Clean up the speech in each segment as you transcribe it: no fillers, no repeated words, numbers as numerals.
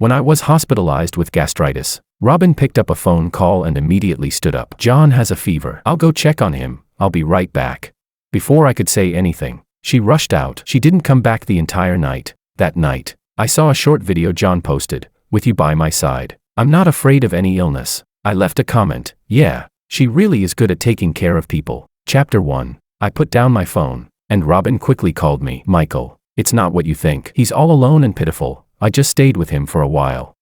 When I was hospitalized with gastritis, Robin picked up a phone call and immediately stood up. John has a fever. I'll go check on him. I'll be right back. Before I could say anything, she rushed out. She didn't come back the entire night. That night, I saw a short video John posted, "With you by my side. I'm not afraid of any illness." I left a comment. Yeah, she really is good at taking care of people. Chapter 1. I put down my phone, and Robin quickly called me. "Michael, it's not what you think. He's all alone and pitiful. I just stayed with him for a while.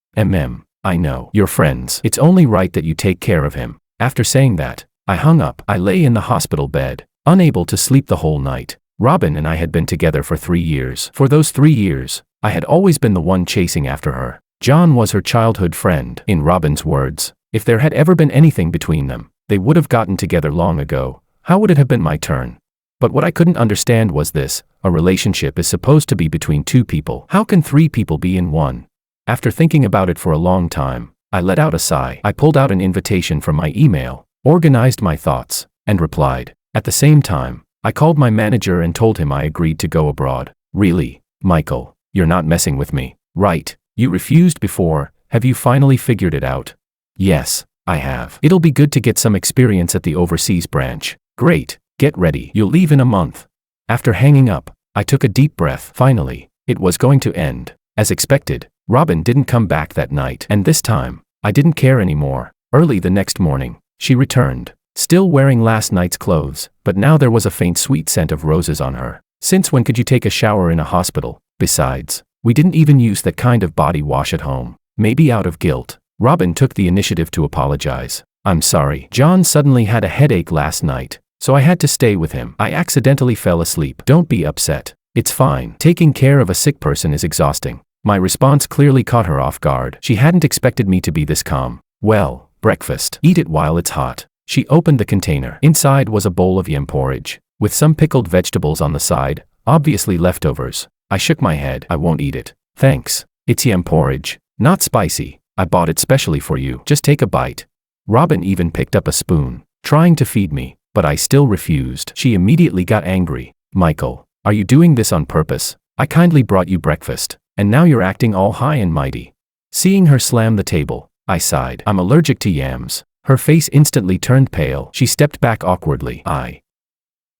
I know. You're friends. It's only right that you take care of him." After saying that, I hung up. I lay in the hospital bed, unable to sleep the whole night. Robin and I had been together for 3 years. For those 3 years, I had always been the one chasing after her. John was her childhood friend. In Robin's words, if there had ever been anything between them, they would have gotten together long ago. How would it have been my turn? But what I couldn't understand was this: a relationship is supposed to be between 2 people. How can 3 people be in one? After thinking about it for a long time, I let out a sigh. I pulled out an invitation from my email, organized my thoughts, and replied. At the same time, I called my manager and told him I agreed to go abroad. "Really, Michael, you're not messing with me, right? You refused before. Have you finally figured it out?" "Yes, I have. It'll be good to get some experience at the overseas branch." "Great, get ready. You'll leave in a month." After hanging up, I took a deep breath. Finally, it was going to end. As expected, Robin didn't come back that night, and this time, I didn't care anymore. Early the next morning, she returned, still wearing last night's clothes, but now there was a faint sweet scent of roses on her. Since when could you take a shower in a hospital? Besides, we didn't even use that kind of body wash at home. Maybe out of guilt, Robin took the initiative to apologize. "I'm sorry. John suddenly had a headache last night, so I had to stay with him. I accidentally fell asleep." "Don't be upset. It's fine. Taking care of a sick person is exhausting." My response clearly caught her off guard. She hadn't expected me to be this calm. "Well, breakfast. Eat it while it's hot." She opened the container. Inside was a bowl of yam porridge, with some pickled vegetables on the side, obviously leftovers. I shook my head. "I won't eat it. Thanks. It's yam porridge. Not spicy. I bought it specially for you. Just take a bite." Robin even picked up a spoon, trying to feed me, but I still refused. She immediately got angry. "Michael, are you doing this on purpose? I kindly brought you breakfast, and now you're acting all high and mighty." Seeing her slam the table, I sighed. "I'm allergic to yams." Her face instantly turned pale. She stepped back awkwardly.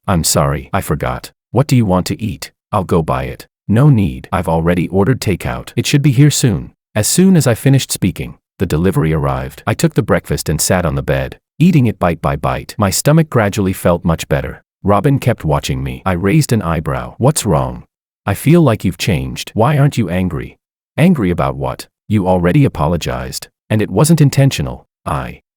I'm sorry, I forgot. What do you want to eat? I'll go buy it." "No need. I've already ordered takeout. It should be here soon." As soon as I finished speaking, the delivery arrived. I took the breakfast and sat on the bed, eating it bite by bite. My stomach gradually felt much better. Robin kept watching me. I raised an eyebrow. "What's wrong? I feel like you've changed. Why aren't you angry?" "Angry about what? You already apologized, and it wasn't intentional."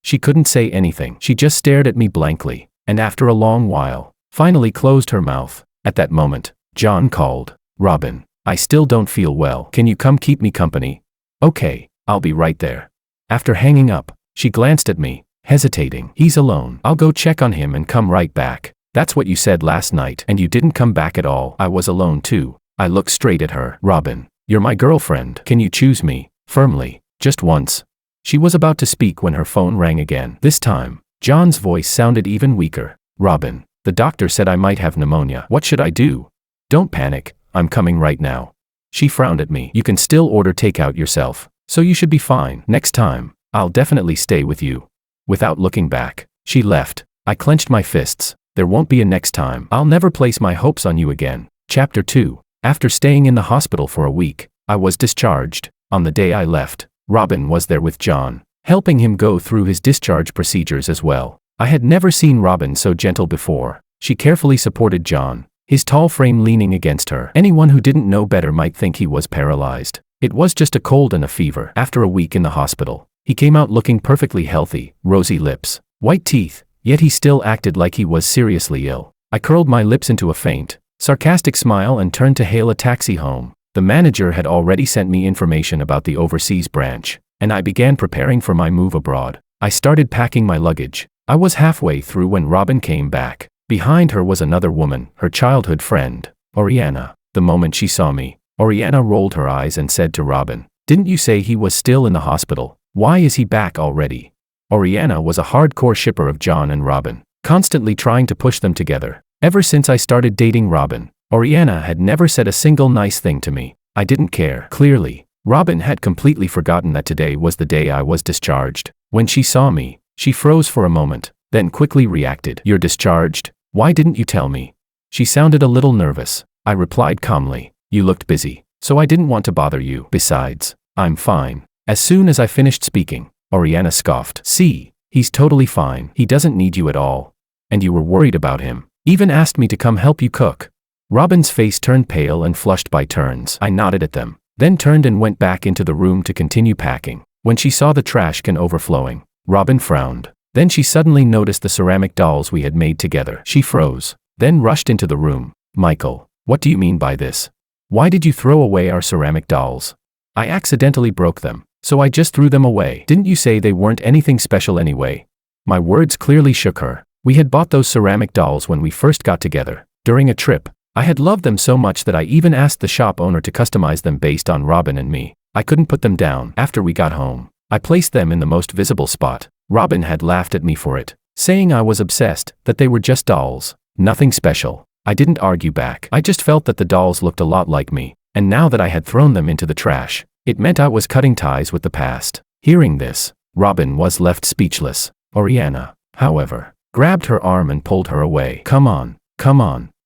She couldn't say anything. She just stared at me blankly, and after a long while, finally closed her mouth. At that moment, John called. "Robin, I still don't feel well. Can you come keep me company?" "Okay, I'll be right there." After hanging up, she glanced at me, hesitating. "He's alone. I'll go check on him and come right back." "That's what you said last night, and you didn't come back at all." "I was alone too." I looked straight at her. "Robin, you're my girlfriend. Can you choose me?" Firmly. "Just once." She was about to speak when her phone rang again. This time, John's voice sounded even weaker. "Robin, the doctor said I might have pneumonia. What should I do?" "Don't panic. I'm coming right now." She frowned at me. "You can still order takeout yourself, so you should be fine. Next time, I'll definitely stay with you." Without looking back, she left. I clenched my fists. There won't be a next time. I'll never place my hopes on you again. Chapter 2. After staying in the hospital for a week, I was discharged. On the day I left, Robin was there with John, helping him go through his discharge procedures as well. I had never seen Robin so gentle before. She carefully supported John, his tall frame leaning against her. Anyone who didn't know better might think he was paralyzed. It was just a cold and a fever. After a week in the hospital, he came out looking perfectly healthy, rosy lips, white teeth, yet he still acted like he was seriously ill. I curled my lips into a faint, sarcastic smile and turned to hail a taxi home. The manager had already sent me information about the overseas branch, and I began preparing for my move abroad. I started packing my luggage. I was halfway through when Robin came back. Behind her was another woman, her childhood friend, Oriana. The moment she saw me, Oriana rolled her eyes and said to Robin, "Didn't you say he was still in the hospital? Why is he back already?" Oriana was a hardcore shipper of John and Robin, constantly trying to push them together. Ever since I started dating Robin, Oriana had never said a single nice thing to me. I didn't care. Clearly, Robin had completely forgotten that today was the day I was discharged. When she saw me, she froze for a moment, then quickly reacted. "You're discharged? Why didn't you tell me?" She sounded a little nervous. I replied calmly, "You looked busy, so I didn't want to bother you. Besides, I'm fine." As soon as I finished speaking, Oriana scoffed. "See, he's totally fine. He doesn't need you at all. And you were worried about him. Even asked me to come help you cook." Robin's face turned pale and flushed by turns. I nodded at them, then turned and went back into the room to continue packing. When she saw the trash can overflowing, Robin frowned. Then she suddenly noticed the ceramic dolls we had made together. She froze, then rushed into the room. "Michael, what do you mean by this? Why did you throw away our ceramic dolls?" "I accidentally broke them, so I just threw them away." "Didn't you say they weren't anything special anyway?" My words clearly shook her. We had bought those ceramic dolls when we first got together, during a trip. I had loved them so much that I even asked the shop owner to customize them based on Robin and me. I couldn't put them down. After we got home, I placed them in the most visible spot. Robin had laughed at me for it, saying I was obsessed, that they were just dolls. Nothing special. I didn't argue back. I just felt that the dolls looked a lot like me, and now that I had thrown them into the trash, it meant I was cutting ties with the past. Hearing this, Robin was left speechless. Oriana, however, grabbed her arm and pulled her away. Come on,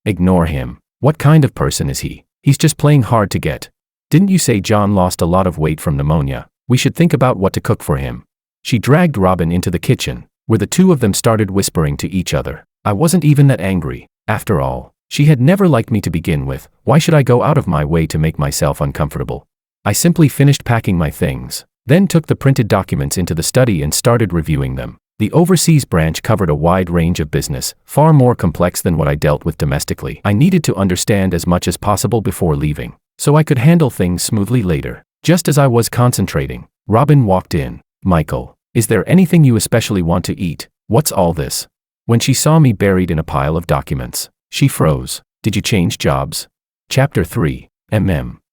ignore him. What kind of person is he? He's just playing hard to get. Didn't you say John lost a lot of weight from pneumonia? We should think about what to cook for him." She dragged Robin into the kitchen, where the two of them started whispering to each other. I wasn't even that angry. After all, she had never liked me to begin with. Why should I go out of my way to make myself uncomfortable? I simply finished packing my things, then took the printed documents into the study and started reviewing them. The overseas branch covered a wide range of business, far more complex than what I dealt with domestically. I needed to understand as much as possible before leaving, so I could handle things smoothly later. Just as I was concentrating, Robin walked in. "Michael, is there anything you especially want to eat? What's all this?" When she saw me buried in a pile of documents, she froze. "Did you change jobs?" Chapter 3.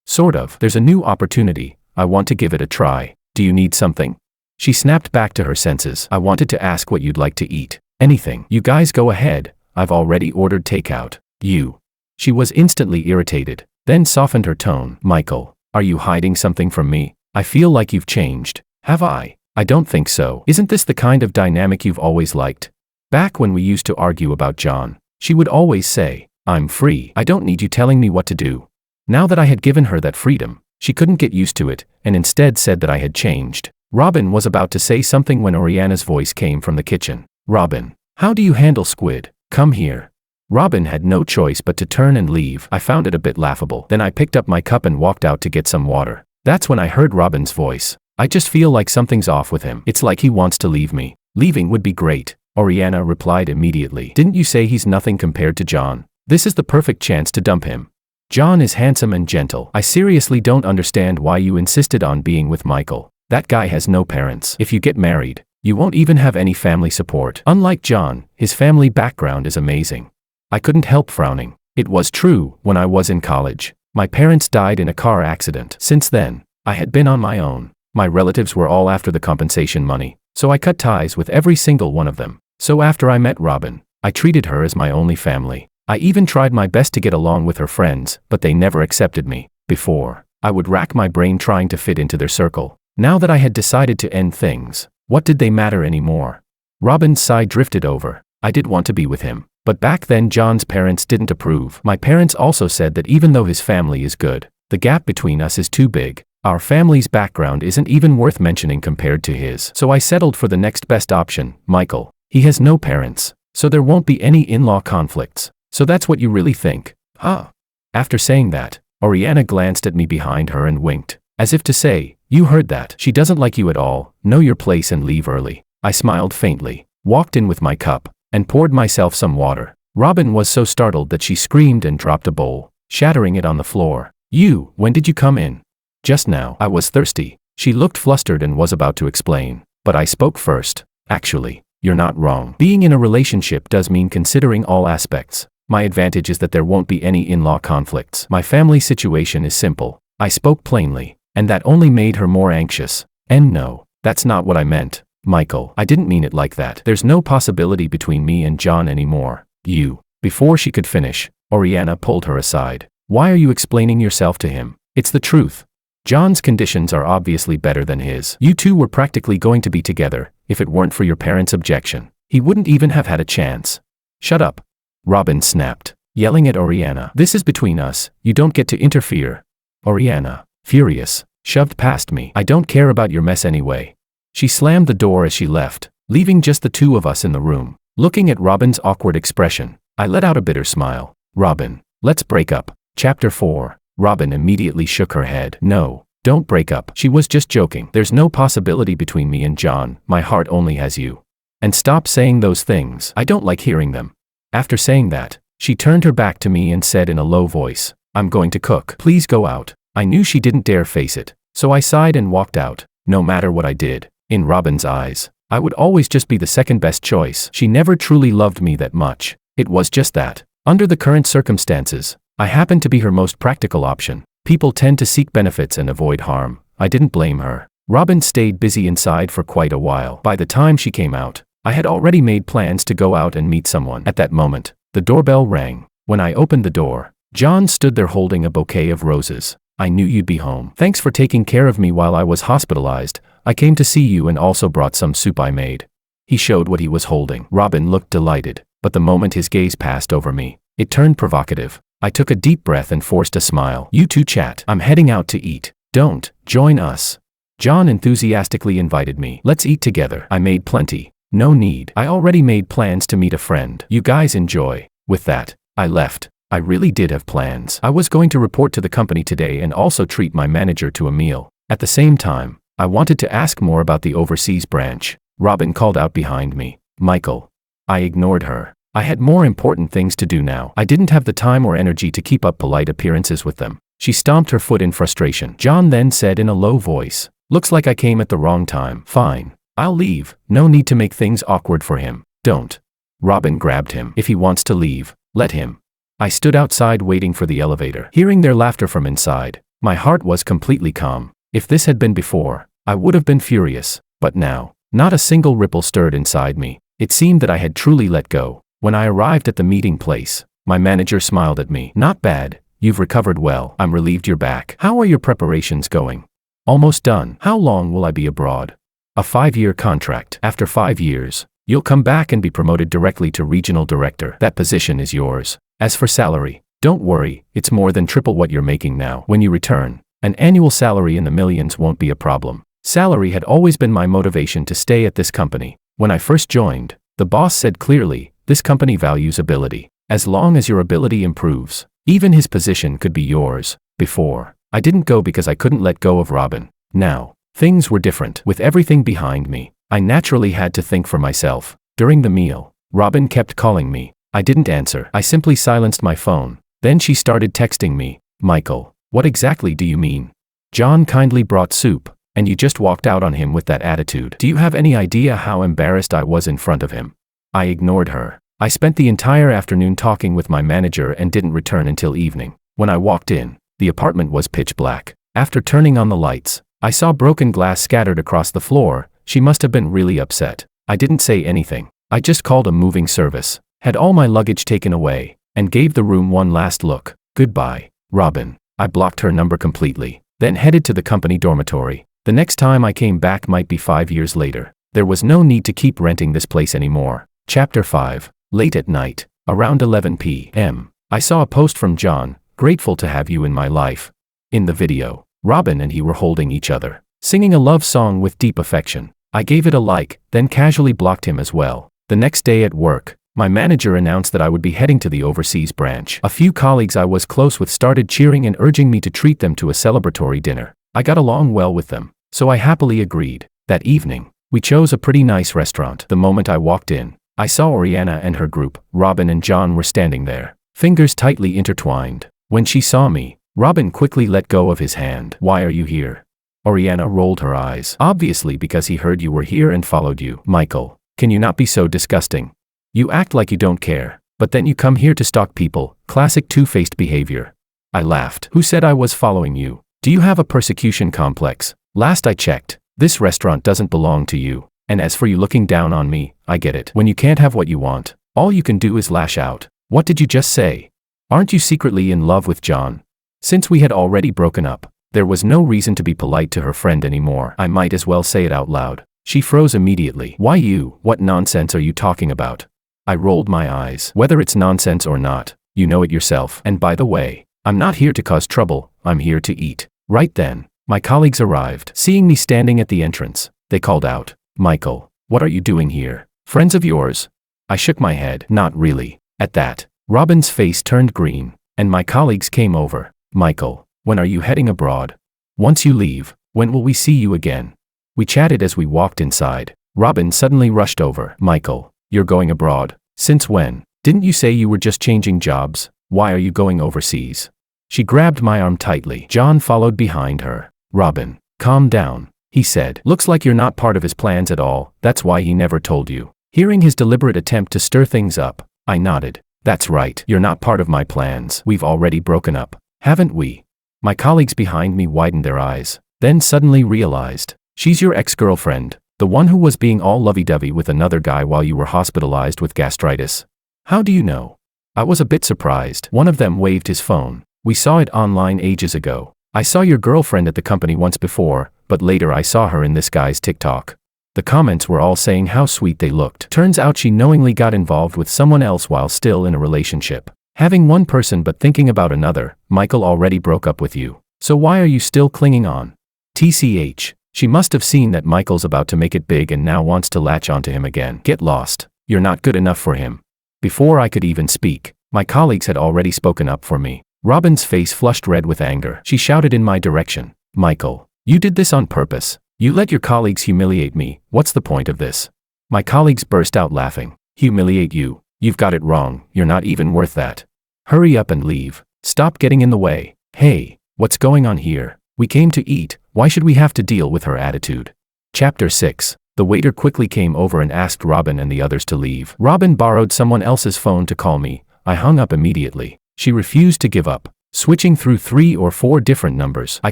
Sort of. There's a new opportunity. I want to give it a try. Do you need something? She snapped back to her senses. "I wanted to ask what you'd like to eat." "Anything. You guys go ahead. I've already ordered takeout." "You." She was instantly irritated, then softened her tone. "Michael, are you hiding something from me? I feel like you've changed." "Have I? I don't think so. Isn't this the kind of dynamic you've always liked?" Back when we used to argue about John, she would always say, "I'm free. I don't need you telling me what to do." Now that I had given her that freedom, she couldn't get used to it, and instead said that I had changed. Robin was about to say something when Oriana's voice came from the kitchen. "Robin, how do you handle squid? Come here." Robin had no choice but to turn and leave. I found it a bit laughable. Then I picked up my cup and walked out to get some water. That's when I heard Robin's voice. "I just feel like something's off with him. It's like he wants to leave me." "Leaving would be great," Oriana replied immediately. "Didn't you say he's nothing compared to John? This is the perfect chance to dump him. John is handsome and gentle. I seriously don't understand why you insisted on being with Michael. That guy has no parents. If you get married, you won't even have any family support. Unlike John, his family background is amazing." I couldn't help frowning. It was true. When I was in college, my parents died in a car accident. Since then, I had been on my own. My relatives were all after the compensation money, so I cut ties with every single one of them. So after I met Robin, I treated her as my only family. I even tried my best to get along with her friends, but they never accepted me. Before, I would rack my brain trying to fit into their circle. Now that I had decided to end things, what did they matter anymore? Robin's sigh drifted over. I did want to be with him, but back then John's parents didn't approve. My parents also said that even though his family is good, the gap between us is too big. Our family's background isn't even worth mentioning compared to his. So I settled for the next best option, Michael. He has no parents, so there won't be any in-law conflicts. So that's what you really think, huh? After saying that, Oriana glanced at me behind her and winked, as if to say, "You heard that. She doesn't like you at all. Know your place and leave early." I smiled faintly, walked in with my cup, and poured myself some water. Robin was so startled that she screamed and dropped a bowl, shattering it on the floor. "You, when did you come in?" "Just now. I was thirsty." She looked flustered and was about to explain, but I spoke first. "Actually, you're not wrong. Being in a relationship does mean considering all aspects. My advantage is that there won't be any in-law conflicts. My family situation is simple." I spoke plainly, and that only made her more anxious. "And no, that's not what I meant, Michael. I didn't mean it like that. There's no possibility between me and John anymore. You." Before she could finish, Oriana pulled her aside. "Why are you explaining yourself to him? It's the truth." John's conditions are obviously better than his. You two were practically going to be together. If it weren't for your parents' objection, he wouldn't even have had a chance. Shut up, Robin snapped, yelling at Oriana. This is between us. You don't get to interfere. Oriana, furious, shoved past me. I don't care about your mess anyway. She slammed the door as she left, leaving just the two of us in the room. Looking at Robin's awkward expression, I let out a bitter smile. Robin, let's break up. Chapter 4. Robin immediately shook her head. No, don't break up. She was just joking. There's no possibility between me and John. My heart only has you. And stop saying those things. I don't like hearing them. After saying that, she turned her back to me and said in a low voice, I'm going to cook. Please go out. I knew she didn't dare face it, so I sighed and walked out. No matter what I did, in Robin's eyes, I would always just be the second best choice. She never truly loved me that much. It was just that, under the current circumstances, I happened to be her most practical option. People tend to seek benefits and avoid harm. I didn't blame her. Robin stayed busy inside for quite a while. By the time she came out, I had already made plans to go out and meet someone. At that moment, the doorbell rang. When I opened the door, John stood there holding a bouquet of roses. I knew you'd be home. Thanks for taking care of me while I was hospitalized. I came to see you and also brought some soup I made. He showed what he was holding. Robin looked delighted, but the moment his gaze passed over me, it turned provocative. I took a deep breath and forced a smile. You two chat. I'm heading out to eat. Don't join us. John enthusiastically invited me. Let's eat together. I made plenty. No need. I already made plans to meet a friend. You guys enjoy. With that, I left. I really did have plans. I was going to report to the company today and also treat my manager to a meal. At the same time, I wanted to ask more about the overseas branch. Robin called out behind me. Michael. I ignored her. I had more important things to do now. I didn't have the time or energy to keep up polite appearances with them. She stomped her foot in frustration. John then said in a low voice, looks like I came at the wrong time. Fine. I'll leave. No need to make things awkward for him. Don't. Robin grabbed him. If he wants to leave, let him. I stood outside waiting for the elevator. Hearing their laughter from inside, my heart was completely calm. If this had been before, I would have been furious. But now, not a single ripple stirred inside me. It seemed that I had truly let go. When I arrived at the meeting place, my manager smiled at me. Not bad. You've recovered well. I'm relieved you're back. How are your preparations going? Almost done. How long will I be abroad? A 5-year contract. After 5 years, you'll come back and be promoted directly to regional director. That position is yours. As for salary, don't worry, it's more than triple what you're making now. When you return, an annual salary in the millions won't be a problem. Salary had always been my motivation to stay at this company. When I first joined, the boss said clearly, this company values ability. As long as your ability improves, even his position could be yours. Before, I didn't go because I couldn't let go of Robin. Now, things were different. With everything behind me, I naturally had to think for myself. During the meal, Robin kept calling me. I didn't answer. I simply silenced my phone. Then she started texting me. Michael, what exactly do you mean? John kindly brought soup, and you just walked out on him with that attitude. Do you have any idea how embarrassed I was in front of him? I ignored her. I spent the entire afternoon talking with my manager and didn't return until evening. When I walked in, the apartment was pitch black. After turning on the lights, I saw broken glass scattered across the floor. She must have been really upset. I didn't say anything. I just called a moving service, had all my luggage taken away, and gave the room one last look. Goodbye, Robin. I blocked her number completely, then headed to the company dormitory. The next time I came back might be 5 years later. There was no need to keep renting this place anymore. Chapter 5. Late at night, around 11 p.m., I saw a post from John. Grateful to have you in my life. In the video, Robin and he were holding each other, singing a love song with deep affection. I gave it a like, then casually blocked him as well. The next day at work, my manager announced that I would be heading to the overseas branch. A few colleagues I was close with started cheering and urging me to treat them to a celebratory dinner. I got along well with them, so I happily agreed. That evening, we chose a pretty nice restaurant. The moment I walked in, I saw Oriana and her group. Robin and John were standing there, fingers tightly intertwined. When she saw me, Robin quickly let go of his hand. Why are you here? Oriana rolled her eyes. Obviously because he heard you were here and followed you. Michael, can you not be so disgusting? You act like you don't care, but then you come here to stalk people. Classic two-faced behavior. I laughed. Who said I was following you? Do you have a persecution complex? Last I checked, this restaurant doesn't belong to you. And as for you looking down on me, I get it. When you can't have what you want, all you can do is lash out. What did you just say? Aren't you secretly in love with John? Since we had already broken up, There was no reason to be polite to her friend anymore. I might as well say it out loud. She froze immediately. Why you? What nonsense are you talking about? I rolled my eyes. Whether it's nonsense or not, you know it yourself. And by the way, I'm not here to cause trouble, I'm here to eat. Right then, my colleagues arrived. Seeing me standing at the entrance, they called out, Michael, what are you doing here? Friends of yours? I shook my head. Not really. At that, Robin's face turned green, and my colleagues came over. Michael, when are you heading abroad? Once you leave, when will we see you again? We chatted as we walked inside. Robin suddenly rushed over. Michael, you're going abroad. Since when? Didn't you say you were just changing jobs? Why are you going overseas? She grabbed my arm tightly. John followed behind her. Robin, calm down, he said. Looks like you're not part of his plans at all. That's why he never told you. Hearing his deliberate attempt to stir things up, I nodded. That's right. You're not part of my plans. We've already broken up, haven't we? My colleagues behind me widened their eyes, then suddenly realized. She's your ex-girlfriend, the one who was being all lovey-dovey with another guy while you were hospitalized with gastritis. How do you know? I was a bit surprised. One of them waved his phone. We saw it online ages ago. I saw your girlfriend at the company once before, but later I saw her in this guy's TikTok. The comments were all saying how sweet they looked. Turns out she knowingly got involved with someone else while still in a relationship. Having one person but thinking about another. Michael already broke up with you. So why are you still clinging on? TCH. She must have seen that Michael's about to make it big and now wants to latch onto him again. Get lost. You're not good enough for him. Before I could even speak, my colleagues had already spoken up for me. Robin's face flushed red with anger. She shouted in my direction. Michael, you did this on purpose. You let your colleagues humiliate me. What's the point of this? My colleagues burst out laughing. Humiliate you? You've got it wrong. You're not even worth that. Hurry up and leave. Stop getting in the way. Hey, what's going on here? We came to eat. Why should we have to deal with her attitude? Chapter 6. The waiter quickly came over and asked Robin and the others to leave. Robin borrowed someone else's phone to call me. I hung up immediately. She refused to give up. Switching through 3 or 4 different numbers, I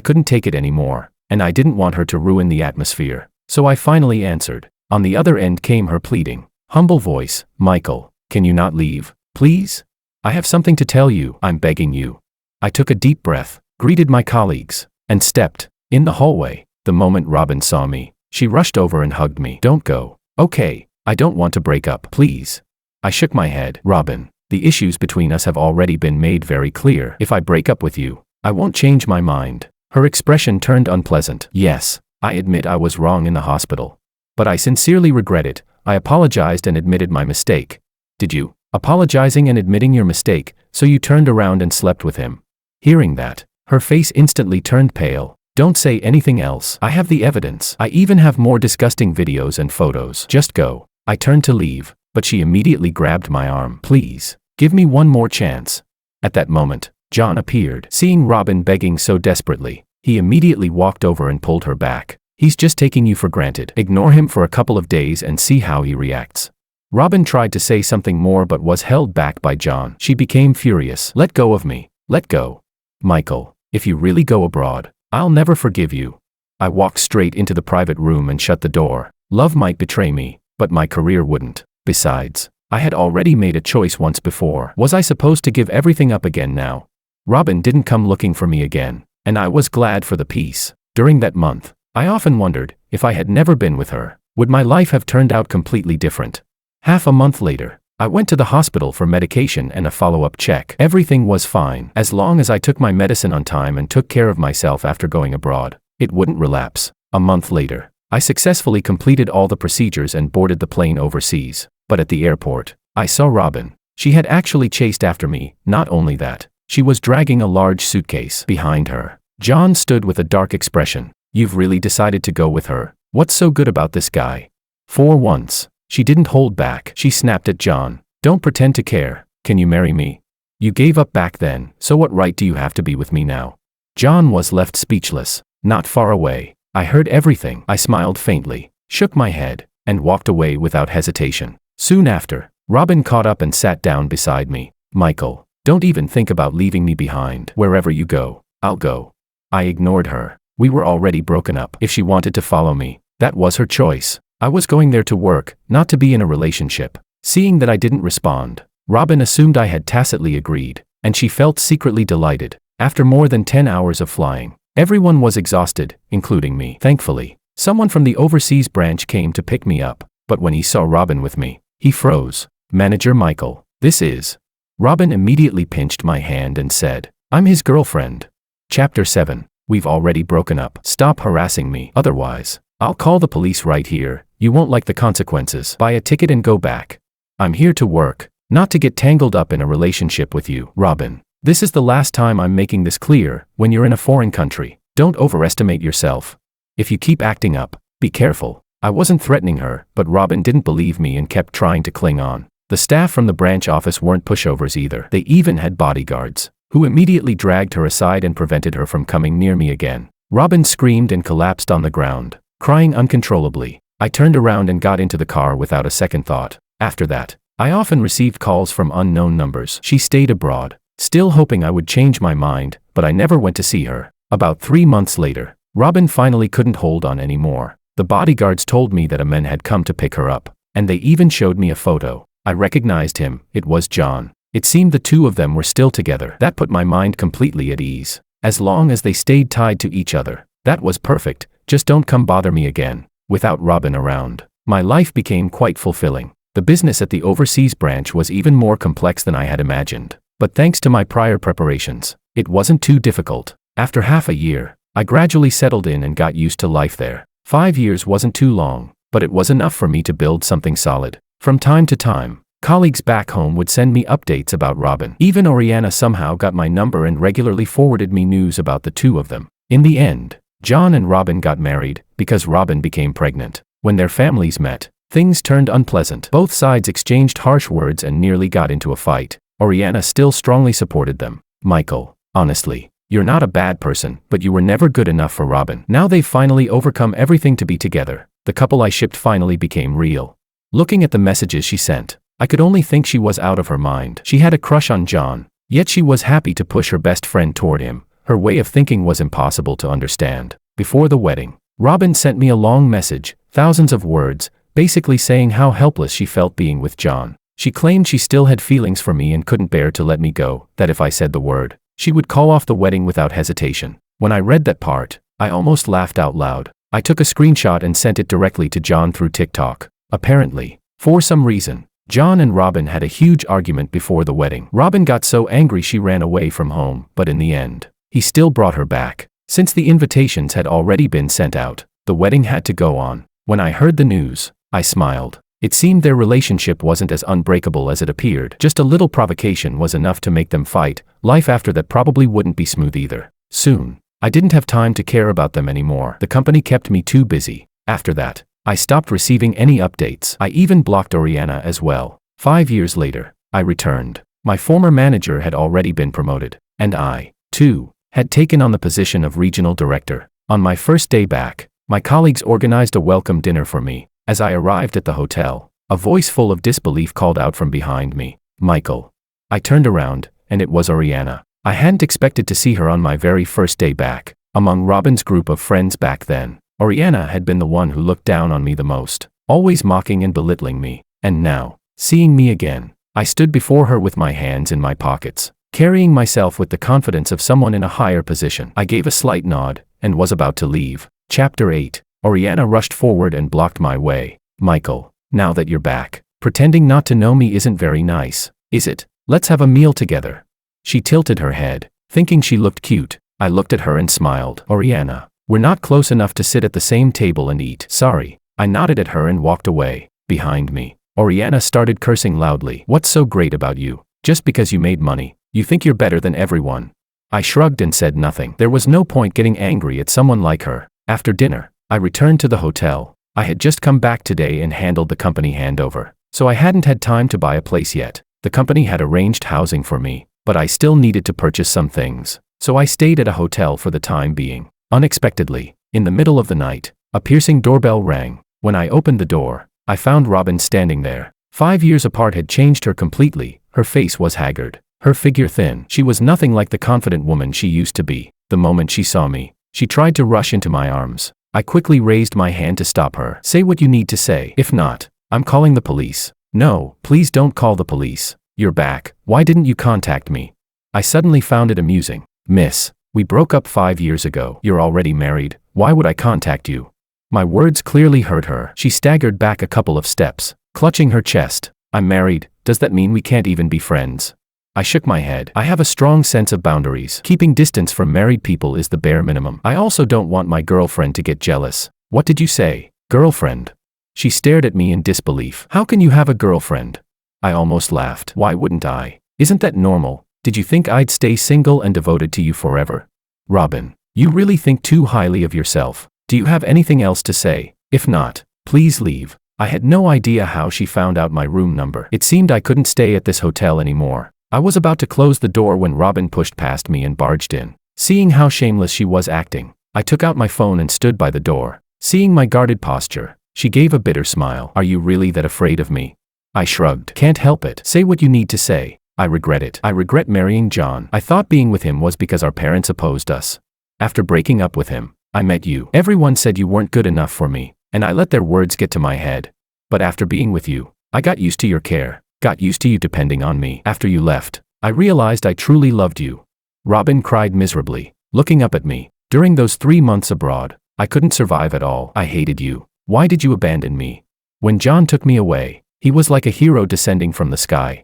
couldn't take it anymore, and I didn't want her to ruin the atmosphere. So I finally answered. On the other end came her pleading, humble voice. Michael, can you not leave, please? I have something to tell you. I'm begging you. I took a deep breath, greeted my colleagues, and stepped in the hallway. The moment Robin saw me, she rushed over and hugged me. Don't go. Okay, I don't want to break up, please. I shook my head. Robin, the issues between us have already been made very clear. If I break up with you, I won't change my mind. Her expression turned unpleasant. Yes, I admit I was wrong in the hospital. But I sincerely regret it. I apologized and admitted my mistake. Did you? Apologizing and admitting your mistake, so you turned around and slept with him. Hearing that, her face instantly turned pale. Don't say anything else. I have the evidence. I even have more disgusting videos and photos. Just go. I turned to leave, but she immediately grabbed my arm. Please, give me one more chance. At that moment, John appeared. Seeing Robin begging so desperately, he immediately walked over and pulled her back. He's just taking you for granted. Ignore him for a couple of days and see how he reacts. Robin tried to say something more but was held back by John. She became furious. Let go of me. Let go. Michael, if you really go abroad, I'll never forgive you. I walked straight into the private room and shut the door. Love might betray me, but my career wouldn't. Besides, I had already made a choice once before. Was I supposed to give everything up again now? Robin didn't come looking for me again, and I was glad for the peace. During that month, I often wondered, if I had never been with her, would my life have turned out completely different? Half a month later, I went to the hospital for medication and a follow-up check. Everything was fine. As long as I took my medicine on time and took care of myself after going abroad, it wouldn't relapse. A month later, I successfully completed all the procedures and boarded the plane overseas. But at the airport, I saw Robin. She had actually chased after me. Not only that, she was dragging a large suitcase behind her. John stood with a dark expression. You've really decided to go with her? What's so good about this guy? For once, she didn't hold back. She snapped at John. Don't pretend to care. Can you marry me? You gave up back then, so what right do you have to be with me now? John was left speechless. Not far away, I heard everything. I smiled faintly, shook my head, and walked away without hesitation. Soon after, Robin caught up and sat down beside me. Michael, don't even think about leaving me behind. Wherever you go, I'll go. I ignored her. We were already broken up. If she wanted to follow me, that was her choice. I was going there to work, not to be in a relationship. Seeing that I didn't respond, Robin assumed I had tacitly agreed, and she felt secretly delighted. After more than 10 hours of flying, Everyone was exhausted, including me. Thankfully, someone from the overseas branch came to pick me up, but when he saw Robin with me, he froze. Manager Michael, this is. Robin immediately pinched my hand and said, I'm his girlfriend. Chapter 7. We've already broken up. Stop harassing me. Otherwise, I'll call the police right here. You won't like the consequences. Buy a ticket and go back. I'm here to work, not to get tangled up in a relationship with you. Robin, this is the last time I'm making this clear. When you're in a foreign country, don't overestimate yourself. If you keep acting up, be careful. I wasn't threatening her, but Robin didn't believe me and kept trying to cling on. The staff from the branch office weren't pushovers either. They even had bodyguards, who immediately dragged her aside and prevented her from coming near me again. Robin screamed and collapsed on the ground, crying uncontrollably. I turned around and got into the car without a second thought. After that, I often received calls from unknown numbers. She stayed abroad, still hoping I would change my mind, but I never went to see her. About 3 months later, Robin finally couldn't hold on anymore. The bodyguards told me that a man had come to pick her up, and they even showed me a photo. I recognized him. It was John. It seemed the two of them were still together. That put my mind completely at ease. As long as they stayed tied to each other, that was perfect. Just don't come bother me again. Without Robin around, my life became quite fulfilling. The business at the overseas branch was even more complex than I had imagined. But thanks to my prior preparations, it wasn't too difficult. After half a year, I gradually settled in and got used to life there. 5 years wasn't too long, but it was enough for me to build something solid. From time to time, colleagues back home would send me updates about Robin. Even Oriana somehow got my number and regularly forwarded me news about the two of them. In the end, John and Robin got married because Robin became pregnant. When their families met, things turned unpleasant. Both sides exchanged harsh words and nearly got into a fight. Oriana still strongly supported them. Michael, honestly, you're not a bad person, but you were never good enough for Robin. Now they've finally overcome everything to be together. The couple I shipped finally became real. Looking at the messages she sent, I could only think she was out of her mind. She had a crush on John, yet she was happy to push her best friend toward him. Her way of thinking was impossible to understand. Before the wedding, Robin sent me a long message, thousands of words, basically saying how helpless she felt being with John. She claimed she still had feelings for me and couldn't bear to let me go, that if I said the word, she would call off the wedding without hesitation. When I read that part, I almost laughed out loud. I took a screenshot and sent it directly to John through TikTok. Apparently, for some reason, John and Robin had a huge argument before the wedding. Robin got so angry she ran away from home, but in the end, he still brought her back. Since the invitations had already been sent out, the wedding had to go on. When I heard the news, I smiled. It seemed their relationship wasn't as unbreakable as it appeared. Just a little provocation was enough to make them fight. Life after that probably wouldn't be smooth either. Soon, I didn't have time to care about them anymore. The company kept me too busy. After that, I stopped receiving any updates. I even blocked Oriana as well. 5 years later, I returned. My former manager had already been promoted, and I, too, had taken on the position of regional director. On my first day back, my colleagues organized a welcome dinner for me. As I arrived at the hotel, a voice full of disbelief called out from behind me, Michael. I turned around, and it was Oriana. I hadn't expected to see her on my very first day back. Among Robin's group of friends back then, Oriana had been the one who looked down on me the most, always mocking and belittling me. And now, seeing me again, I stood before her with my hands in my pockets, carrying myself with the confidence of someone in a higher position. I gave a slight nod, and was about to leave. Chapter 8. Oriana rushed forward and blocked my way. Michael, now that you're back, pretending not to know me isn't very nice, is it? Let's have a meal together. She tilted her head, thinking she looked cute. I looked at her and smiled. Oriana, we're not close enough to sit at the same table and eat. Sorry. I nodded at her and walked away. Behind me, Oriana started cursing loudly. What's so great about you? Just because you made money, you think you're better than everyone. I shrugged and said nothing. There was no point getting angry at someone like her. After dinner, I returned to the hotel. I had just come back today and handled the company handover, so I hadn't had time to buy a place yet. The company had arranged housing for me, but I still needed to purchase some things, so I stayed at a hotel for the time being. Unexpectedly, in the middle of the night, a piercing doorbell rang. When I opened the door, I found Robin standing there. 5 years apart had changed her completely. Her face was haggard, her figure thin. She was nothing like the confident woman she used to be. The moment she saw me, she tried to rush into my arms. I quickly raised my hand to stop her. Say what you need to say. If not, I'm calling the police. No, please don't call the police. You're back. Why didn't you contact me? I suddenly found it amusing. Miss, We broke up 5 years ago. You're already married. Why would I contact you? My words clearly hurt her. She staggered back a couple of steps, clutching her chest. I'm married. Does that mean we can't even be friends? I shook my head. I have a strong sense of boundaries. Keeping distance from married people is the bare minimum. I also don't want my girlfriend to get jealous. What did you say? Girlfriend? She stared at me in disbelief. How can you have a girlfriend? I almost laughed. Why wouldn't I? Isn't that normal? Did you think I'd stay single and devoted to you forever? Robin, you really think too highly of yourself. Do you have anything else to say? If not, please leave. I had no idea how she found out my room number. It seemed I couldn't stay at this hotel anymore. I was about to close the door when Robin pushed past me and barged in. Seeing how shameless she was acting, I took out my phone and stood by the door. Seeing my guarded posture, she gave a bitter smile. Are you really that afraid of me? I shrugged. Can't help it. Say what you need to say. I regret it. I regret marrying John. I thought being with him was because our parents opposed us. After breaking up with him, I met you. Everyone said you weren't good enough for me, and I let their words get to my head. But after being with you, I got used to your care. Got used to you depending on me. After you left, I realized I truly loved you. Robin cried miserably, looking up at me. During those 3 months abroad, I couldn't survive at all. I hated you. Why did you abandon me? When John took me away, he was like a hero descending from the sky.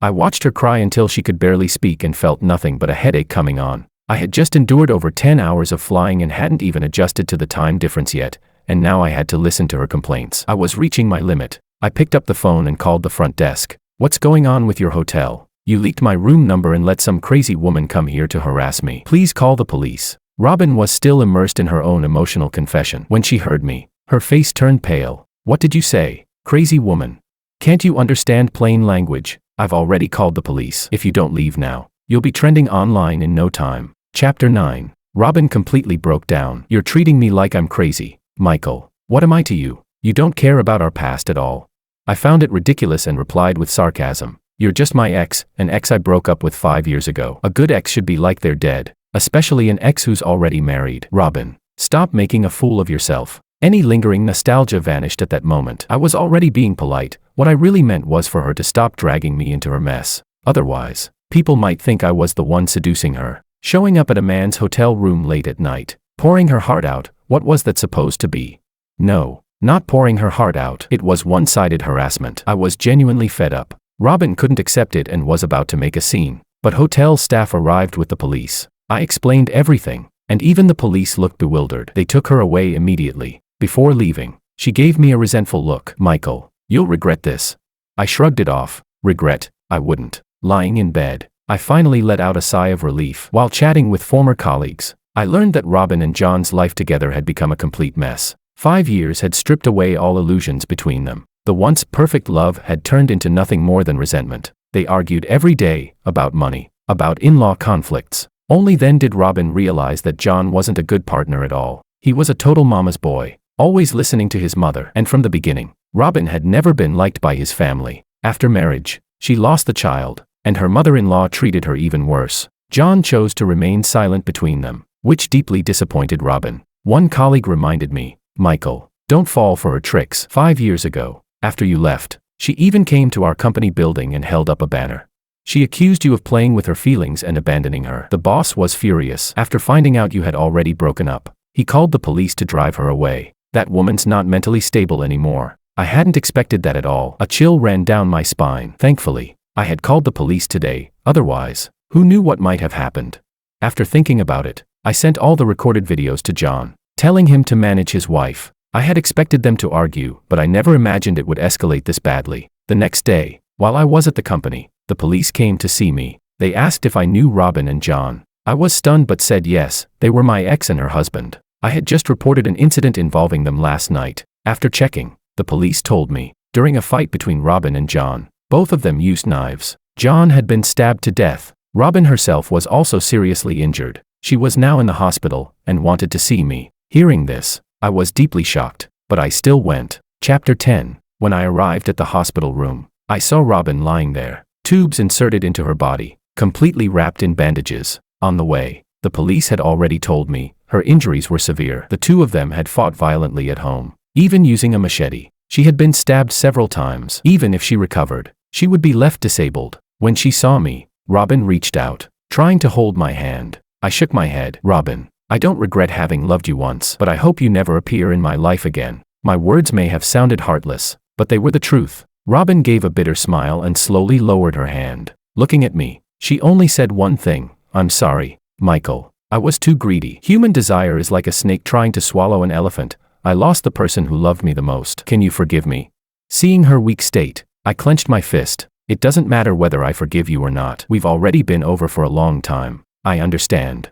I watched her cry until she could barely speak and felt nothing but a headache coming on. I had just endured over 10 hours of flying and hadn't even adjusted to the time difference yet, and now I had to listen to her complaints. I was reaching my limit. I picked up the phone and called the front desk. What's going on with your hotel? You leaked my room number and let some crazy woman come here to harass me. Please call the police. Robin was still immersed in her own emotional confession. When she heard me, her face turned pale. What did you say? Crazy woman. Can't you understand plain language? I've already called the police. If you don't leave now, you'll be trending online in no time. Chapter 9. Robin completely broke down. You're treating me like I'm crazy. Michael, what am I to you? You don't care about our past at all. I found it ridiculous and replied with sarcasm. You're just my ex, an ex I broke up with 5 years ago. A good ex should be like they're dead, especially an ex who's already married. Robin, stop making a fool of yourself. Any lingering nostalgia vanished at that moment. I was already being polite. What I really meant was for her to stop dragging me into her mess. Otherwise, people might think I was the one seducing her. Showing up at a man's hotel room late at night, pouring her heart out. What was that supposed to be? No, not pouring her heart out. It was one-sided harassment. I was genuinely fed up. Robin couldn't accept it and was about to make a scene. But hotel staff arrived with the police. I explained everything, and even the police looked bewildered. They took her away immediately. Before leaving, she gave me a resentful look. Michael, you'll regret this. I shrugged it off. Regret? I wouldn't. Lying in bed, I finally let out a sigh of relief. While chatting with former colleagues, I learned that Robin and John's life together had become a complete mess. 5 years had stripped away all illusions between them. The once perfect love had turned into nothing more than resentment. They argued every day, about money, about in-law conflicts. Only then did Robin realize that John wasn't a good partner at all. He was a total mama's boy, always listening to his mother. And from the beginning, Robin had never been liked by his family. After marriage, she lost the child, and her mother-in-law treated her even worse. John chose to remain silent between them, which deeply disappointed Robin. One colleague reminded me, Michael, don't fall for her tricks. 5 years ago, after you left, she even came to our company building and held up a banner. She accused you of playing with her feelings and abandoning her. The boss was furious. After finding out you had already broken up, he called the police to drive her away. That woman's not mentally stable anymore. I hadn't expected that at all. A chill ran down my spine. Thankfully, I had called the police today. Otherwise, who knew what might have happened? After thinking about it, I sent all the recorded videos to John, telling him to manage his wife. I had expected them to argue, but I never imagined it would escalate this badly. The next day, while I was at the company, the police came to see me. They asked if I knew Robin and John. I was stunned but said yes, they were my ex and her husband. I had just reported an incident involving them last night. After checking, the police told me, during a fight between Robin and John, both of them used knives. John had been stabbed to death. Robin herself was also seriously injured. She was now in the hospital and wanted to see me. Hearing this, I was deeply shocked, but I still went. Chapter 10. When I arrived at the hospital room, I saw Robin lying there, tubes inserted into her body, completely wrapped in bandages. On the way, the police had already told me her injuries were severe. The two of them had fought violently at home, even using a machete. She had been stabbed several times. Even if she recovered, she would be left disabled. When she saw me, Robin reached out, trying to hold my hand. I shook my head. Robin, I don't regret having loved you once, but I hope you never appear in my life again. My words may have sounded heartless, but they were the truth. Robin gave a bitter smile and slowly lowered her hand. Looking at me, she only said one thing. I'm sorry, Michael. I was too greedy. Human desire is like a snake trying to swallow an elephant. I lost the person who loved me the most. Can you forgive me? Seeing her weak state, I clenched my fist. It doesn't matter whether I forgive you or not. We've already been over for a long time. I understand.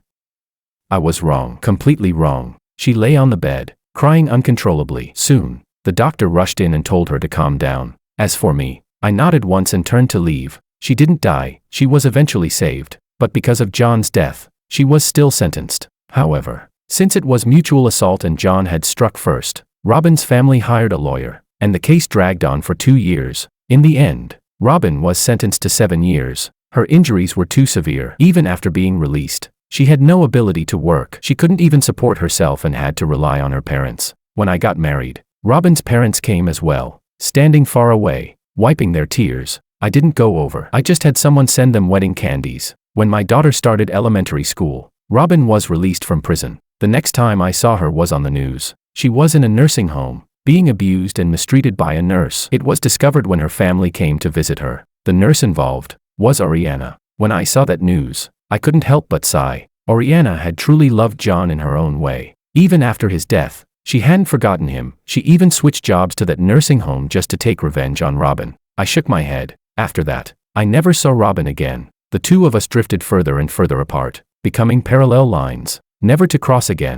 I was wrong, completely wrong. She lay on the bed, crying uncontrollably. Soon, the doctor rushed in and told her to calm down. As for me, I nodded once and turned to leave. She didn't die. She was eventually saved. But because of John's death, she was still sentenced. However, since it was mutual assault and John had struck first, Robin's family hired a lawyer, and the case dragged on for 2 years. In the end, Robin was sentenced to 7 years. Her injuries were too severe. Even after being released, she had no ability to work. She couldn't even support herself and had to rely on her parents. When I got married, Robin's parents came as well, standing far away, wiping their tears. I didn't go over. I just had someone send them wedding candies. When my daughter started elementary school, Robin was released from prison. The next time I saw her was on the news. She was in a nursing home, being abused and mistreated by a nurse. It was discovered when her family came to visit her. The nurse involved was Oriana. When I saw that news, I couldn't help but sigh. Oriana had truly loved John in her own way. Even after his death, she hadn't forgotten him. She even switched jobs to that nursing home just to take revenge on Robin. I shook my head. After that, I never saw Robin again. The two of us drifted further and further apart, becoming parallel lines, never to cross again.